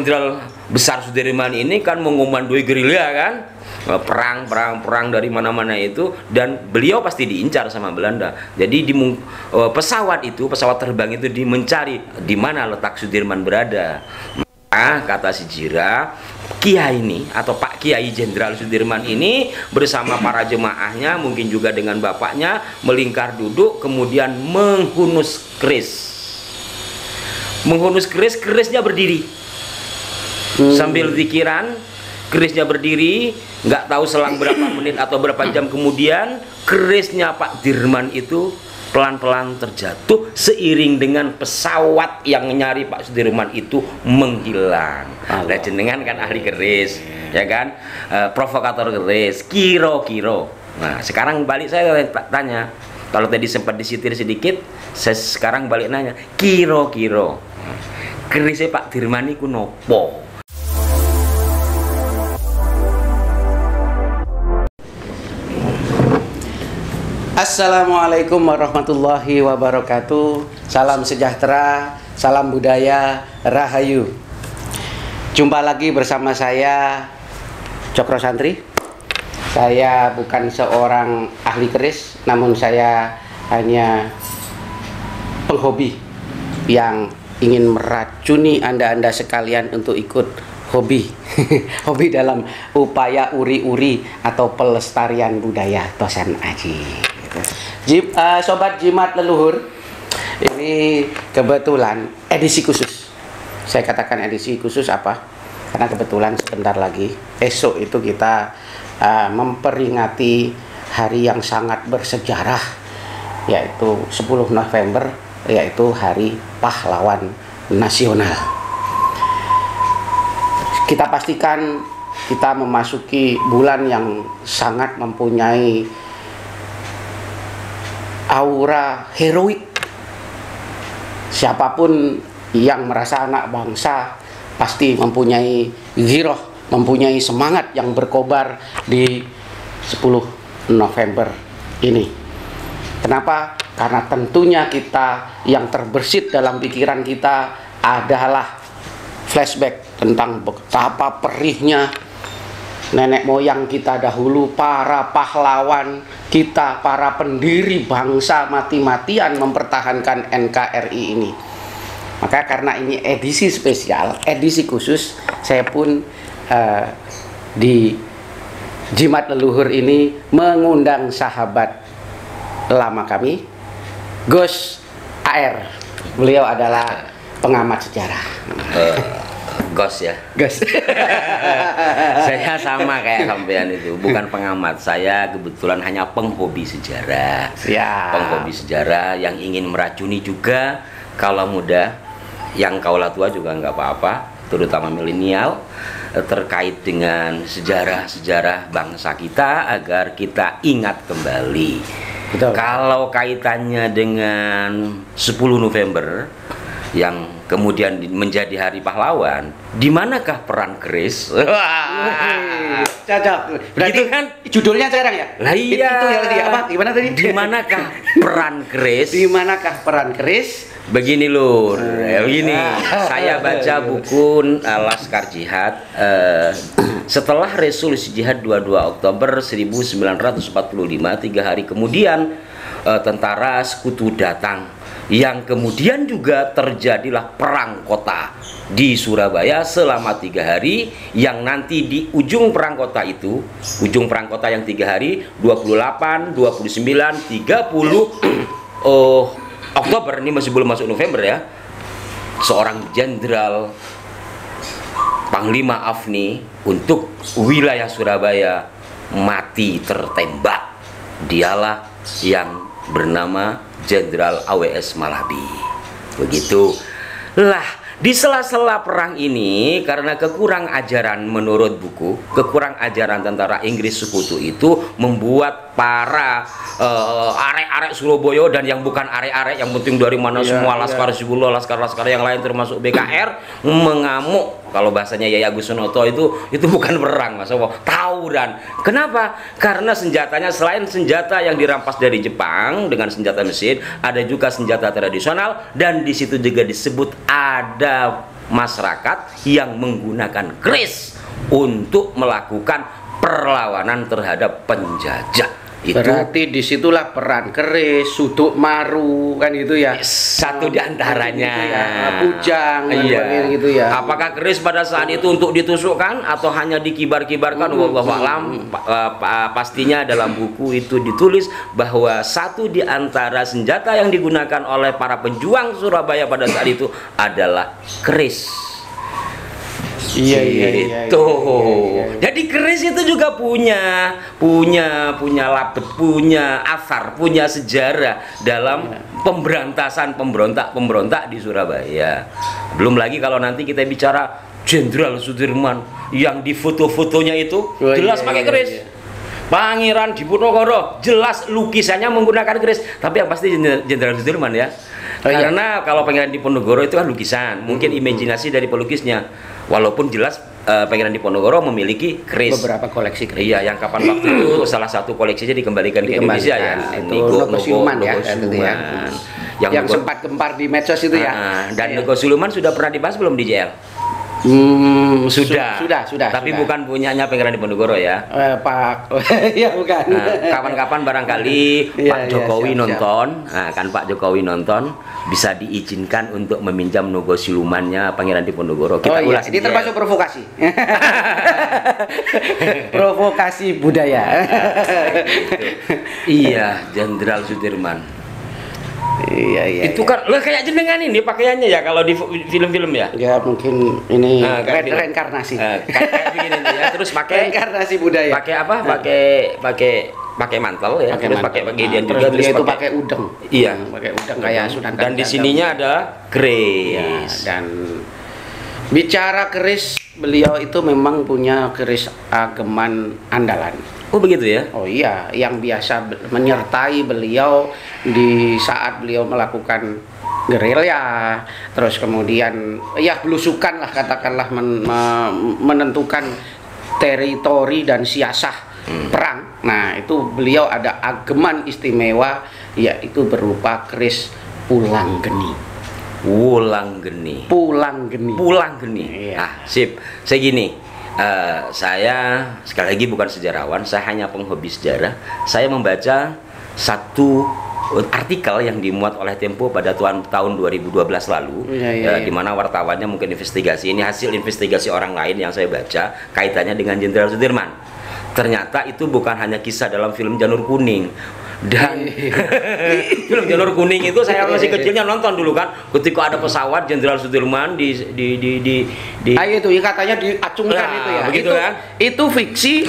Jenderal Besar Sudirman ini kan mengomandoi gerilya kan, perang dari mana-mana itu, dan beliau pasti diincar sama Belanda. Jadi pesawat terbang itu mencari di mana letak Sudirman berada. Kata si Jira, Kiai ini atau Pak Kiai Jenderal Sudirman ini bersama para jemaahnya, mungkin juga dengan bapaknya, melingkar duduk kemudian menghunus keris. Kerisnya berdiri. Sambil pikiran, kerisnya berdiri, nggak tahu selang berapa menit atau berapa jam kemudian, kerisnya Pak Dirman itu pelan-pelan terjatuh seiring dengan pesawat yang nyari Pak Sudirman itu menghilang. Nah, jenengan kan ahli keris, ya kan, provokator keris, kiro-kiro. Nah, sekarang balik saya tanya, kalau tadi sempat disitir sedikit, saya sekarang balik nanya, kiro-kiro, kerisnya Pak Dirman itu nopo? Assalamualaikum warahmatullahi wabarakatuh. Salam sejahtera, salam budaya, rahayu. Jumpa lagi bersama saya, Cokro Santri. Saya bukan seorang ahli keris, namun saya hanya penghobi yang ingin meracuni Anda-Anda sekalian untuk ikut hobi hobi dalam upaya uri-uri atau pelestarian budaya Tosan Aji. Sobat Jimat Leluhur, ini kebetulan edisi khusus. Saya katakan edisi khusus apa? Karena kebetulan sebentar lagi, esok itu kita memperingati hari yang sangat bersejarah, yaitu 10 November, yaitu Hari Pahlawan Nasional. Kita pastikan kita memasuki bulan yang sangat mempunyai aura heroik. Siapapun yang merasa anak bangsa pasti mempunyai giroh, mempunyai semangat yang berkobar di 10 November ini. Kenapa? Karena tentunya kita yang terbersit dalam pikiran kita adalah flashback tentang betapa perihnya nenek moyang kita dahulu, para pahlawan kita, para pendiri bangsa mati-matian mempertahankan NKRI ini. Maka karena ini edisi spesial, edisi khusus, saya pun di Jimat Leluhur ini mengundang sahabat lama kami, Gus AR. Beliau adalah pengamat sejarah. Gos ya, Gus. Saya sama kayak sampean itu, bukan pengamat, saya kebetulan hanya penghobi sejarah. Ya. Penghobi sejarah yang ingin meracuni juga kaula muda, yang kaula tua juga nggak apa-apa, terutama milenial, terkait dengan sejarah-sejarah bangsa kita agar kita ingat kembali. Betul. Kalau kaitannya dengan 10 November yang kemudian menjadi Hari Pahlawan, di manakah peran keris? Cocok. Berarti gitu kan judulnya sekarang ya? Lah iya. Itu yang tadi apa? Gimana tadi? Di manakah peran keris? Di manakah peran keris? Begini lur, begini. Saya baca buku Laskar Jihad setelah resolusi jihad 22 Oktober 1945, 3 hari kemudian tentara sekutu datang. Yang kemudian juga terjadilah perang kota di Surabaya selama 3 hari, yang nanti di ujung perang kota itu, ujung perang kota yang 3 hari, 28, 29, 30 Oktober, ini masih belum masuk November ya, seorang jenderal Panglima Afni untuk wilayah Surabaya mati tertembak. Dialah yang bernama Jenderal AWS Malabi. Begitu lah, di sela-sela perang ini, karena kekurang ajaran menurut buku, kekurang ajaran tentara Inggris sekutu itu membuat para arek-arek Surabaya dan yang bukan arek-arek, yang penting dari mana semua laskar Sibullah, laskar-laskar yang lain termasuk BKR mengamuk. Kalau bahasanya Yai Agus Sunoto itu bukan perang, Mas, tawuran. Kenapa? Karena senjatanya selain senjata yang dirampas dari Jepang dengan senjata mesin, ada juga senjata tradisional, dan di situ juga disebut ada masyarakat yang menggunakan keris untuk melakukan perlawanan terhadap penjajah. Itu berarti disitulah peran keris, suduk maru kan gitu ya. satu di antaranya. Gitu ya. Pujang Iya. gitu ya. Apakah keris pada saat itu untuk ditusukkan atau hanya dikibar-kibarkan? Wallahu a'lam. Pastinya dalam buku itu ditulis bahwa satu di antara senjata yang digunakan oleh para pejuang Surabaya pada saat itu adalah keris. Iya. Gitu. Jadi keris itu juga punya labet, punya asar, punya sejarah dalam pemberantasan pemberontak di Surabaya. Belum lagi kalau nanti kita bicara Jenderal Sudirman yang di foto-fotonya itu jelas pakai keris. Pangeran Diponegoro jelas lukisannya menggunakan keris, tapi yang pasti Jenderal Sudirman ya. Karena kalau Pangeran Diponegoro itu kan lukisan, mungkin imajinasi dari pelukisnya. Walaupun jelas Pangeran Diponegoro memiliki keris. Beberapa koleksi keris. Iya, yang kapan waktu itu salah satu koleksinya dikembalikan ke Indonesia ya. Itu Nogo Siluman ya, Siluman. ya. Yang sempat gempar di medsos itu ya. Dan Nogo Siluman sudah pernah dibahas belum di JL? Sudah. Tapi sudah. bukan punyanya Pangeran Diponegoro ya. Pak, ya bukan. Kapan-kapan barangkali Pak Jokowi nonton, kan Pak Jokowi nonton, bisa diizinkan untuk meminjam Nogo Silumannya Pangeran Diponegoro. Kita ulas. Ini termasuk provokasi. Provokasi budaya. Iya, Jenderal Sudirman. Iya. Itu kan lah kayak jenengan ini pakaiannya ya kalau di film-film ya. Ya mungkin ini kayak reinkarnasi. Kayak begini nih ya, terus pakai reinkarnasi budaya. Pakai apa? Pakai mantel ya, terus pakai idean juga, terus itu pakai udeng. Iya, pakai udeng kayak Sunan Kalijaga. Dan di sininya ada keris. Dan bicara keris, beliau itu memang punya keris ageman andalan. Oh begitu ya? Oh iya, yang biasa menyertai beliau di saat beliau melakukan gerilya, terus kemudian ya belusukan lah katakanlah menentukan teritori dan siasah perang. Nah itu beliau ada ageman istimewa, yaitu berupa keris pulang geni. Pulang geni. Iya. Sip. Saya gini. Saya sekali lagi bukan sejarawan, saya hanya penghobi sejarah. Saya membaca satu artikel yang dimuat oleh Tempo pada tahun 2012 lalu, di mana wartawannya mungkin investigasi. Ini hasil investigasi orang lain yang saya baca kaitannya dengan Jenderal Sudirman. Ternyata itu bukan hanya kisah dalam film Janur Kuning. Dan film Janur Kuning itu saya masih kecilnya nonton dulu kan, ketika ada pesawat Jenderal Sudirman di itu ya katanya diacungkan itu ya. Begitu kan? Itu fiksi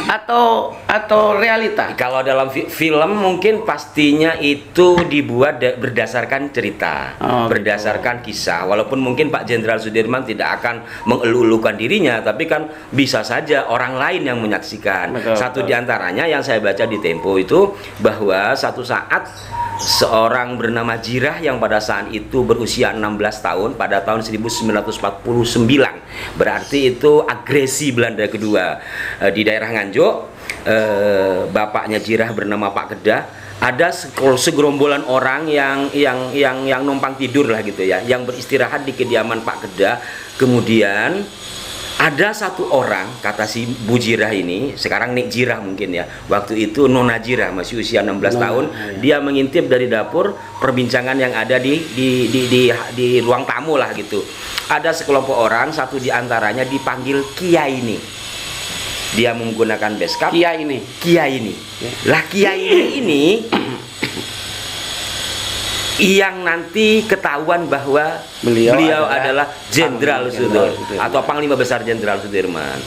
atau realita? Kalau dalam film mungkin pastinya itu dibuat berdasarkan cerita, berdasarkan kisah. Walaupun mungkin Pak Jenderal Sudirman tidak akan mengelu-elukan dirinya, tapi kan bisa saja orang lain yang menyaksikan. Satu diantaranya yang saya baca di Tempo itu bahwa satu saat seorang bernama Jirah yang pada saat itu berusia 16 tahun pada tahun 1949, berarti itu agresi Belanda kedua di daerah Nganjuk. Bapaknya Jirah bernama Pak Kedah. Ada segerombolan orang yang numpang tidur lah gitu ya, yang beristirahat di kediaman Pak Kedah. Kemudian ada satu orang, kata si Bu Jirah ini, sekarang Nek Jirah mungkin ya, waktu itu Nona Jirah masih usia 16 tahun, dia mengintip dari dapur perbincangan yang ada di ruang tamu lah gitu. Ada sekelompok orang, satu diantaranya dipanggil Kiai ini. Dia menggunakan beskap. Kiai ini. Lah Kiai ini yang nanti ketahuan bahwa beliau adalah Jenderal Sudirman atau Panglima Besar Jenderal Sudirman.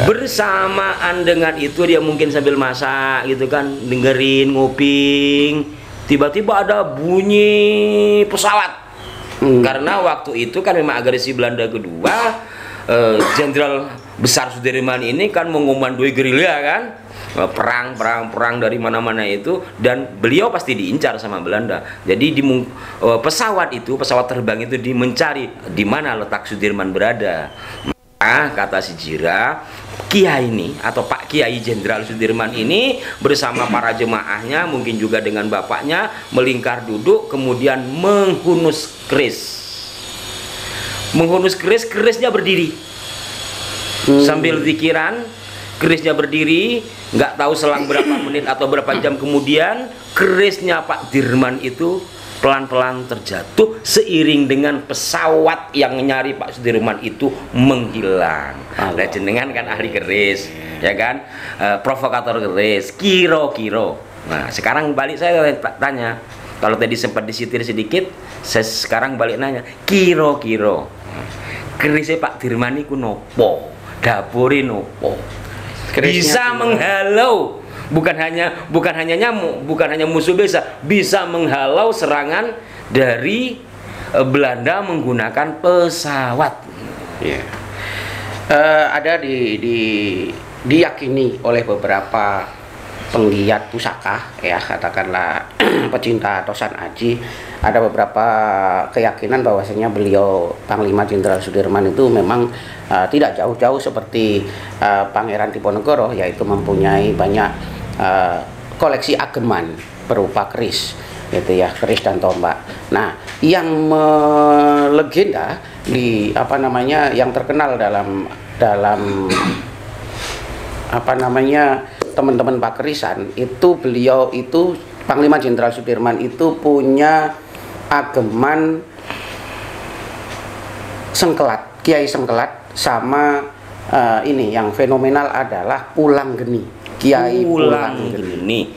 Bersamaan dengan itu dia mungkin sambil masak gitu kan, dengerin, nguping, tiba-tiba ada bunyi pesawat. Karena waktu itu kan memang agresi Belanda kedua, Jenderal Besar Sudirman ini kan mengomandoi gerilya kan, perang dari mana-mana itu, dan beliau pasti diincar sama Belanda. Jadi pesawat terbang itu mencari di mana letak Sudirman berada. Maka kata si Jirah, Kiai ini atau Pak Kiai Jenderal Sudirman ini bersama para jemaahnya, mungkin juga dengan bapaknya, melingkar duduk kemudian menghunus keris. menghunus kerisnya berdiri. Sambil pikiran, kerisnya berdiri, nggak tahu selang berapa menit atau berapa jam kemudian, kerisnya Pak Dirman itu pelan-pelan terjatuh seiring dengan pesawat yang nyari Pak Sudirman itu menghilang. Nah, jenengan kan ahli keris, ya kan, provokator keris, kiro-kiro. Nah, sekarang balik saya tanya, kalau tadi sempat disitir sedikit, saya sekarang balik nanya, kiro-kiro, kerisnya Pak Dirman itu nopo, dapurin nopo, bisa menghalau. Bukan hanya nyamuk, bukan hanya musuh bisa menghalau serangan dari Belanda menggunakan pesawat. Yeah. Ada diyakini oleh beberapa penggiat pusaka, ya katakanlah pecinta Tosan Aji, ada beberapa keyakinan bahwasanya beliau Panglima Jenderal Sudirman itu memang tidak jauh-jauh seperti Pangeran Diponegoro, yaitu mempunyai banyak koleksi ageman berupa keris, gitu ya, keris dan tombak. Nah, yang legenda di yang terkenal dalam teman-teman pakerisan itu, beliau itu Panglima Jenderal Sudirman itu punya ageman sengkelat, Kiai Sengkelat, sama ini yang fenomenal adalah Pulang Geni. Kiai Pulang Geni.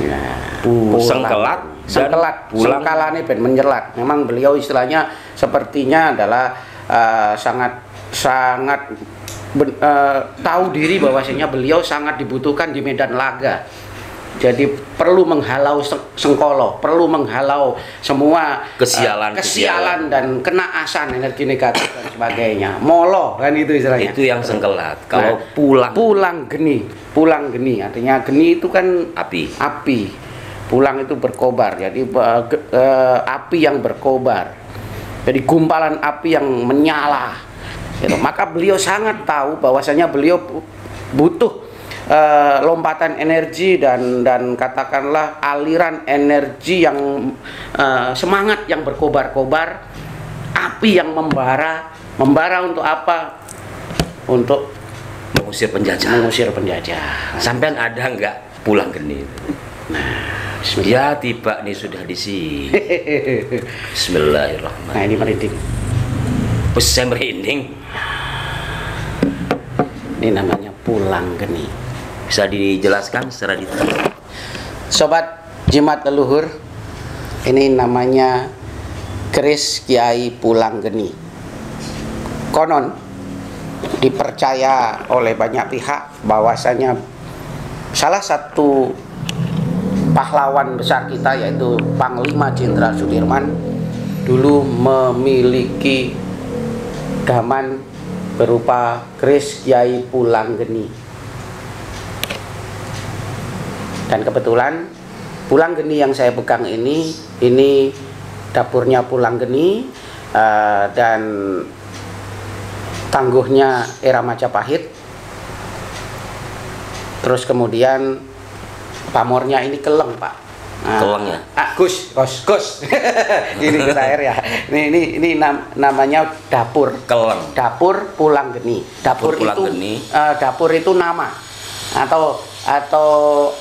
Nah, sengkelat, sengkalane ben menyelat. Memang beliau istilahnya sepertinya adalah sangat tahu diri bahwasanya beliau sangat dibutuhkan di medan laga. Jadi perlu menghalau sengkolo, perlu menghalau semua kesialan dan kenaasan, energi negatif dan sebagainya. Molo kan itu istilahnya. Itu yang sengkelat. Kalau pulang geni artinya geni itu kan api. Pulang itu berkobar. Jadi api yang berkobar. Jadi gumpalan api yang menyala. Gitu. Maka beliau sangat tahu bahwasanya beliau butuh lompatan energi dan katakanlah aliran energi yang semangat yang berkobar-kobar, api yang membara untuk apa? Untuk mengusir penjajah. Sampean ada nggak Pulang Geni? Nah, ya tiba nih sudah di sini. Bismillahirrahmanirrahim. Nah, ini merinding. Saya merinding. Ini namanya Pulang Geni. Bisa dijelaskan secara detail? Sobat Jimat Leluhur, ini namanya keris Kiai Pulang Geni. Konon dipercaya oleh banyak pihak bahwasanya salah satu pahlawan besar kita, yaitu Panglima Jenderal Sudirman, dulu memiliki gaman berupa keris Kiai Pulang Geni. Dan kebetulan Pulang Geni yang saya pegang ini dapurnya Pulang Geni, dan tangguhnya era Majapahit. Terus kemudian pamornya ini keleng, Pak. Kelengnya? Gus. Ini Gus Air ya. Ini namanya dapur. Keleng. Dapur Pulang Geni. Dapur itu nama atau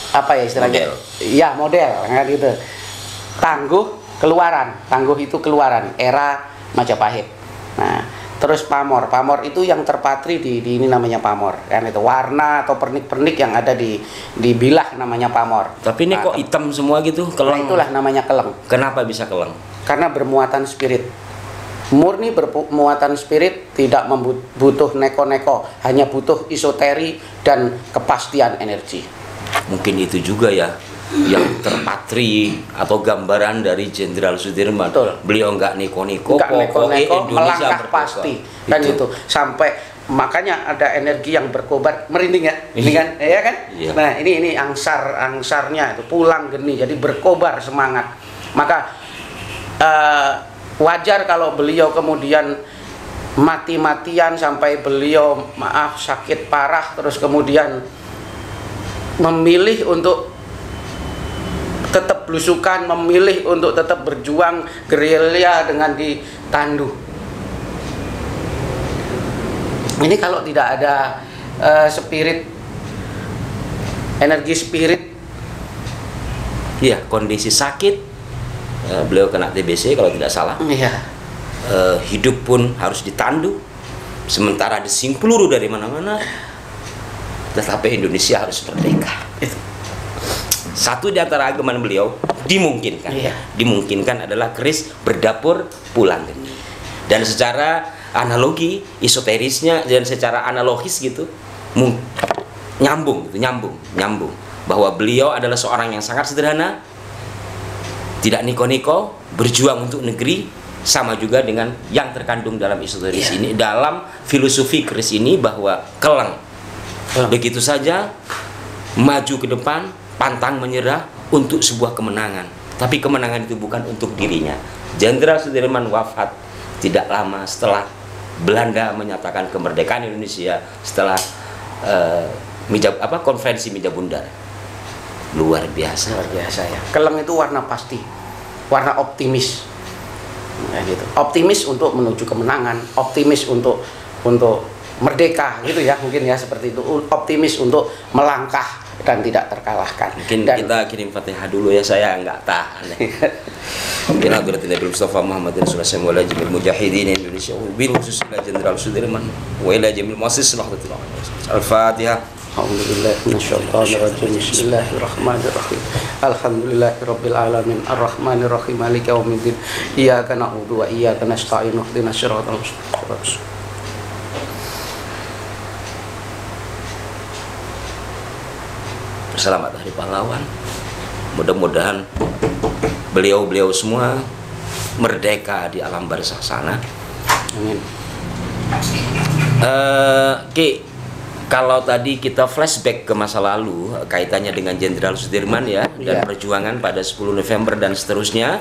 apa ya istilahnya? Ya, model kan gitu. Tangguh itu keluaran era Majapahit. Nah, terus pamor itu yang terpatri di ini namanya pamor. Kan itu warna atau pernik-pernik yang ada di bilah namanya pamor. Tapi ini kok hitam semua gitu, keleng. Nah, itulah namanya keleng. Kenapa bisa keleng? Karena bermuatan spirit. Murni bermuatan spirit, tidak butuh neko-neko, hanya butuh isoteri dan kepastian energi. Mungkin itu juga ya yang terpatri atau gambaran dari Jenderal Sudirman. Betul. Beliau nggak neko-neko, melangkah pasti kan itu. Sampai makanya ada energi yang berkobar, merinding ya, ini kan, ya kan? Iya. Nah, ini angsarnya itu Pulang Geni, jadi berkobar semangat. Maka wajar kalau beliau kemudian mati-matian sampai beliau sakit parah, terus kemudian memilih untuk tetap belusukan, memilih untuk tetap berjuang gerilya dengan ditandu. Ini kalau tidak ada energi spirit, Iya, kondisi sakit, beliau kena TBC kalau tidak salah. iya, Hidup pun harus ditandu, sementara desing peluru dari mana-mana, tetapi Indonesia harus merdeka. itu. Satu di antara ageman beliau dimungkinkan, Iya. dimungkinkan adalah keris berdapur pulang geni. Dan secara analogi, esoterisnya dan secara analogis gitu, nyambung, bahwa beliau adalah seorang yang sangat sederhana, tidak niko-niko, berjuang untuk negeri, sama juga dengan yang terkandung dalam esoteris ini, dalam filosofi keris ini, bahwa keleng begitu saja maju ke depan, pantang menyerah untuk sebuah kemenangan, tapi kemenangan itu bukan untuk dirinya. Jenderal Sudirman wafat tidak lama setelah Belanda menyatakan kemerdekaan Indonesia, setelah konferensi Meja Bundar. Luar biasa Ya. Keleng itu warna pasti, warna optimis, ya, gitu. Optimis untuk menuju kemenangan, optimis untuk merdeka, gitu ya, mungkin ya seperti itu. Optimis untuk melangkah dan tidak terkalahkan. Mungkin kita kirim Fatihah dulu ya, saya nggak tahan. Mungkin hadratin Nabi Mustafa Muhammadin sallallahu alaihi wasallam mujahidin Indonesia bil khusus ila Jenderal Sudirman wa ila jamil muassis Nahdlatul Ulama. Al-Fatihah. Bismillahirrahmanirrahim. Bismillahirrahmanirrahim. Alhamdulillahirabbil alamin arrahmanir rahim maliki yaumiddin. Iyyaka na'budu wa iyyaka nasta'in. Ihdinas siratal mustaqim. Selamat Hari Pahlawan. Mudah-mudahan beliau-beliau semua merdeka di alam barzakh sana. Amin. Ki, kalau tadi kita flashback ke masa lalu kaitannya dengan Jenderal Sudirman ya, dan perjuangan pada 10 November dan seterusnya.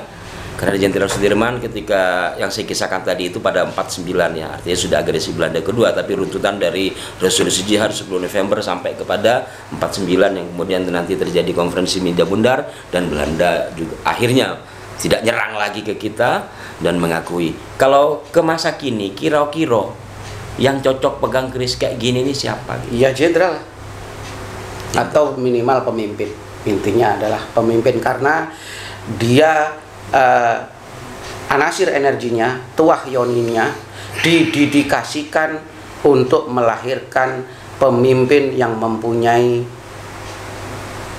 Karena Jenderal Sudirman ketika yang saya kisahkan tadi itu pada 49 ya, artinya sudah agresi Belanda kedua, tapi runtutan dari Resolusi Jihad 10 November sampai kepada 49 yang kemudian nanti terjadi konferensi Meja Bundar, dan Belanda juga akhirnya tidak nyerang lagi ke kita dan mengakui. Kalau ke masa kini, kira-kira yang cocok pegang keris kayak gini nih siapa? Ya jenderal, atau minimal pemimpin. Intinya adalah pemimpin, karena dia anasir energinya, tuah yoninya didedikasikan untuk melahirkan pemimpin yang mempunyai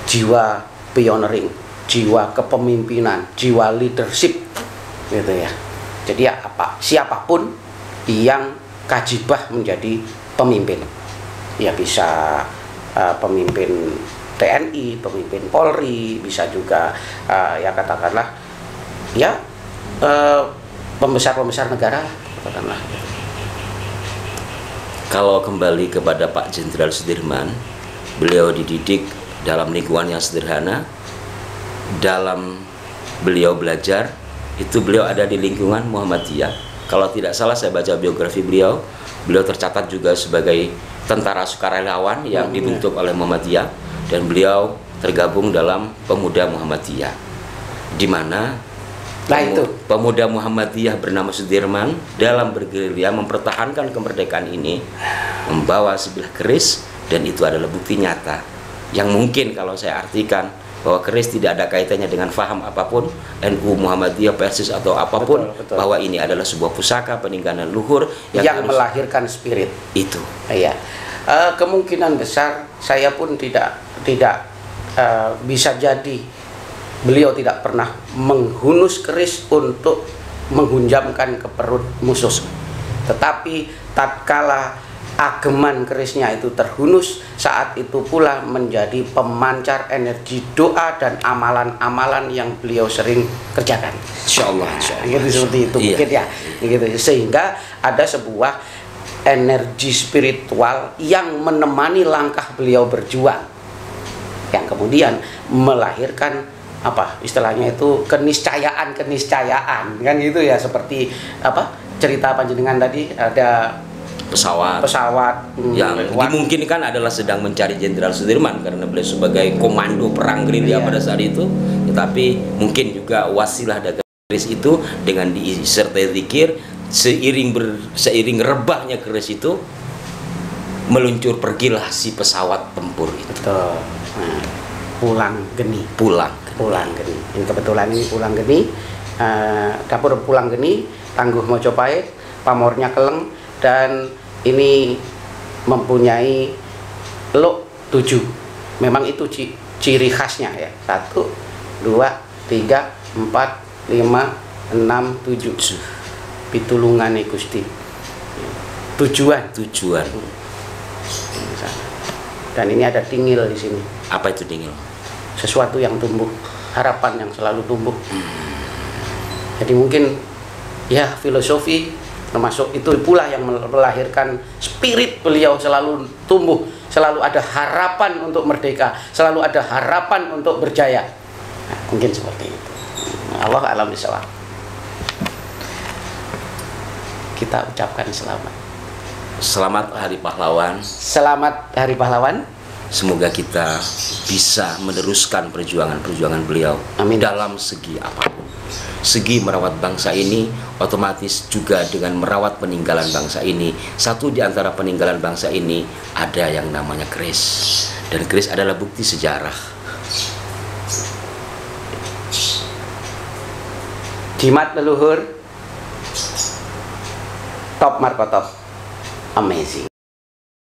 jiwa pioneering, jiwa kepemimpinan, jiwa leadership, gitu ya. Jadi ya siapapun yang kajibah menjadi pemimpin, ya bisa pemimpin TNI, pemimpin Polri, bisa juga ya katakanlah ya pembesar-pembesar negara, katakanlah. Kalau kembali kepada Pak Jenderal Sudirman, beliau dididik dalam lingkungan yang sederhana. Dalam beliau belajar itu beliau ada di lingkungan Muhammadiyah. Kalau tidak salah saya baca biografi beliau, beliau tercatat juga sebagai tentara sukarelawan yang dibentuk oleh Muhammadiyah, dan beliau tergabung dalam pemuda Muhammadiyah, di mana pemuda Muhammadiyah bernama Sudirman dalam bergerilya mempertahankan kemerdekaan ini membawa sebilah keris, dan itu adalah bukti nyata yang mungkin kalau saya artikan bahwa keris tidak ada kaitannya dengan faham apapun, NU, Muhammadiyah, Persis atau apapun, betul. Bahwa ini adalah sebuah pusaka peninggalan luhur yang melahirkan spirit itu. Iya. Kemungkinan besar saya pun tidak bisa jadi beliau tidak pernah menghunus keris untuk menghunjamkan ke perut musuh. Tetapi tatkala ageman kerisnya itu terhunus, saat itu pula menjadi pemancar energi doa dan amalan-amalan yang beliau sering kerjakan. Insyaallah. Gitu, seperti itu mungkin ya. Gitu. Sehingga ada sebuah energi spiritual yang menemani langkah beliau berjuang, yang kemudian melahirkan apa istilahnya itu keniscayaan kan gitu ya, seperti apa cerita panjenengan tadi, ada pesawat yang dimungkinkan adalah sedang mencari Jenderal Sudirman karena beliau sebagai komando perang gerilya pada saat itu, tetapi mungkin juga wasilah dagang keris itu dengan disertai zikir, seiring rebahnya keris itu meluncur pergilah si pesawat tempur itu. Betul. Nah, Pulang Geni. Pulang. Pulang Geni. Ini kebetulan ini Pulang Geni. Dapur Pulang Geni, Tangguh Mojopahit, pamornya Keleng, dan ini mempunyai luk 7. Memang itu ciri khasnya ya. 1, 2, 3, 4, 5, 6, 7. Pitulungane Gusti. Tujuan. Dan ini ada tingil di sini. Apa itu dingil? Sesuatu yang tumbuh, harapan yang selalu tumbuh. Jadi mungkin ya filosofi termasuk itu pula yang melahirkan spirit beliau selalu tumbuh, selalu ada harapan untuk merdeka, selalu ada harapan untuk berjaya. Nah, mungkin seperti itu. Allah a'lam bishawab. Kita ucapkan selamat. Selamat Hari Pahlawan. Selamat Hari Pahlawan. Semoga kita bisa meneruskan perjuangan beliau. Amin. Dalam segi apapun. Segi merawat bangsa ini, otomatis juga dengan merawat peninggalan bangsa ini. Satu di antara peninggalan bangsa ini ada yang namanya keris. Dan keris adalah bukti sejarah. Jimat leluhur, top markotop, amazing.